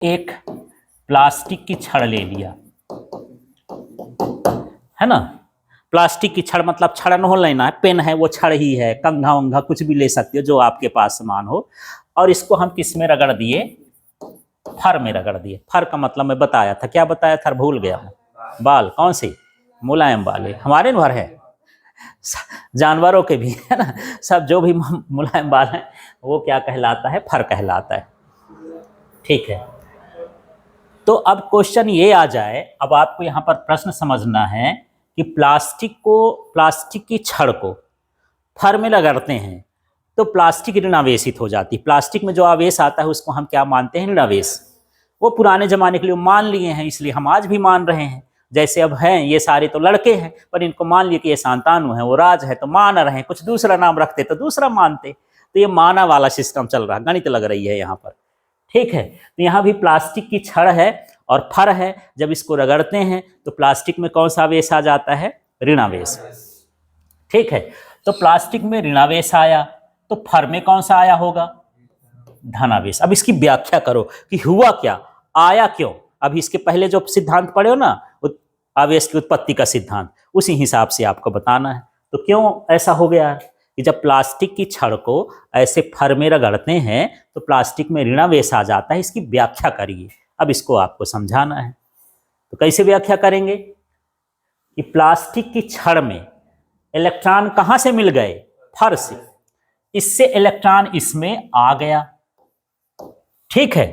एक प्लास्टिक की छड़ ले लिया, है ना। प्लास्टिक की छड़ मतलब छड़ न हो लेना है, पेन है वो छड़ ही है, कंघा उंघा कुछ भी ले सकते हो जो आपके पास सामान हो। और इसको हम किस में रगड़ दिए, फर में रगड़ दिए। फर का मतलब मैं बताया था, क्या बताया था भूल गया हूँ। बाल कौन से, मुलायम बाल है हमारे घर है, जानवरों के भी है ना, सब जो भी मुलायम बाल है वो क्या कहलाता है, फर कहलाता है। ठीक है, तो अब क्वेश्चन ये आ जाए, अब आपको यहां पर प्रश्न समझना है कि प्लास्टिक की छड़ को फर में रगड़ते हैं तो प्लास्टिक ऋणावेशित हो जाती है। प्लास्टिक में जो आवेश आता है उसको हम क्या मानते हैं, ऋणावेश। वो पुराने जमाने के लिए मान लिए हैं, इसलिए हम आज भी मान रहे हैं। जैसे अब हैं ये सारे तो लड़के हैं, पर इनको मान लिए कि ये शांतानु है, वो राज है तो मान रहे हैं, कुछ दूसरा नाम रखते तो दूसरा मानते। तो ये माना वाला सिस्टम चल रहा है, गणित लग रही है यहाँ पर। ठीक है, तो यहाँ भी प्लास्टिक की छड़ है और फर है, जब इसको रगड़ते हैं तो प्लास्टिक में कौन सा आवेश आ जाता है, ऋणावेश। ठीक है, तो प्लास्टिक में ऋणावेश आया तो फर में कौन सा आया होगा, धनावेश। अब इसकी व्याख्या करो कि हुआ क्या, आया क्यों। अभी इसके पहले जो सिद्धांत पढ़े हो ना, आवेश की उत्पत्ति का सिद्धांत, उसी हिसाब से आपको बताना है। तो क्यों ऐसा हो गया कि जब प्लास्टिक की छड़ को ऐसे फर में रगड़ते हैं तो प्लास्टिक में ऋणावेश आ जाता है, इसकी व्याख्या करिए। अब इसको आपको समझाना है, तो कैसे व्याख्या करेंगे कि प्लास्टिक की छड़ में इलेक्ट्रॉन कहां से मिल गए, फर से, इससे इलेक्ट्रॉन इसमें आ गया। ठीक है,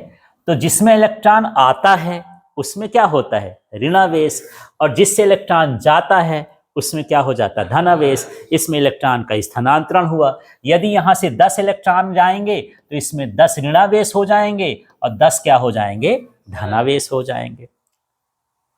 तो जिसमें इलेक्ट्रॉन आता है उसमें क्या होता है, ऋणावेश, और जिससे इलेक्ट्रॉन जाता है उसमें क्या हो जाता है, धनावेश। इसमें इलेक्ट्रॉन का स्थानांतरण हुआ। यदि यहां से 10 इलेक्ट्रॉन जाएंगे तो इसमें 10 ऋणावेश हो जाएंगे और 10 क्या हो जाएंगे, धनावेश हो जाएंगे।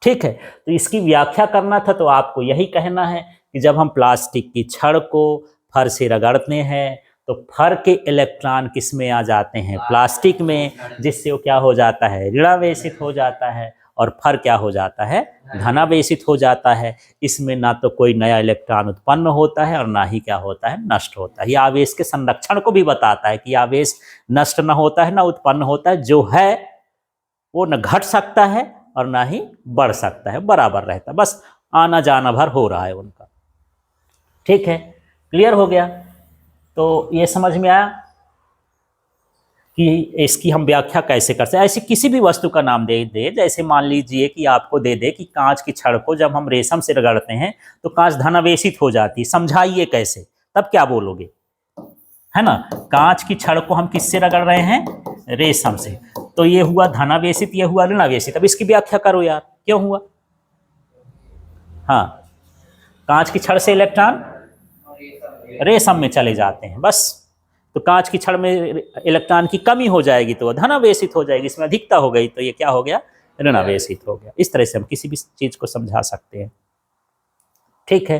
ठीक है, तो इसकी व्याख्या करना था, तो आपको यही कहना है कि जब हम प्लास्टिक की छड़ को फर से रगड़ते हैं तो फर के इलेक्ट्रॉन किस में आ जाते हैं, प्लास्टिक में, जिससे वो क्या हो जाता है, ऋणावेशित हो जाता है, और फर क्या हो जाता है, धनावेशित हो जाता है। इसमें ना तो कोई नया इलेक्ट्रॉन उत्पन्न होता है और ना ही क्या होता है, नष्ट होता है। ये आवेश के संरक्षण को भी बताता है कि आवेश नष्ट ना होता है ना उत्पन्न होता है, जो है वो न घट सकता है और ना ही बढ़ सकता है, बराबर रहता है, बस आना जाना भर हो रहा है उनका। ठीक है, क्लियर हो गया। तो ये समझ में आया कि इसकी हम व्याख्या कैसे कर सकते हैं। ऐसी किसी भी वस्तु का नाम दे दे, जैसे मान लीजिए कि आपको दे दे कि कांच की छड़ को जब हम रेशम से रगड़ते हैं तो कांच धनावेशित हो जाती है, समझाइए कैसे, तब क्या बोलोगे, है ना। कांच की छड़ को हम किससे रगड़ रहे हैं, रेशम से, तो ये हुआ धनावेशित, ये हुआ ऋणावेशित। अब इसकी व्याख्या करो यार, क्यों हुआ। हाँ, कांच की छड़ से इलेक्ट्रॉन रेशम में चले जाते हैं, बस। तो कांच की छड़ में इलेक्ट्रॉन की कमी हो जाएगी तो धनावेशित हो जाएगी, इसमें अधिकता हो गई तो ये क्या हो गया, ऋणावेशित हो गया। इस तरह से हम किसी भी चीज को समझा सकते हैं। ठीक है।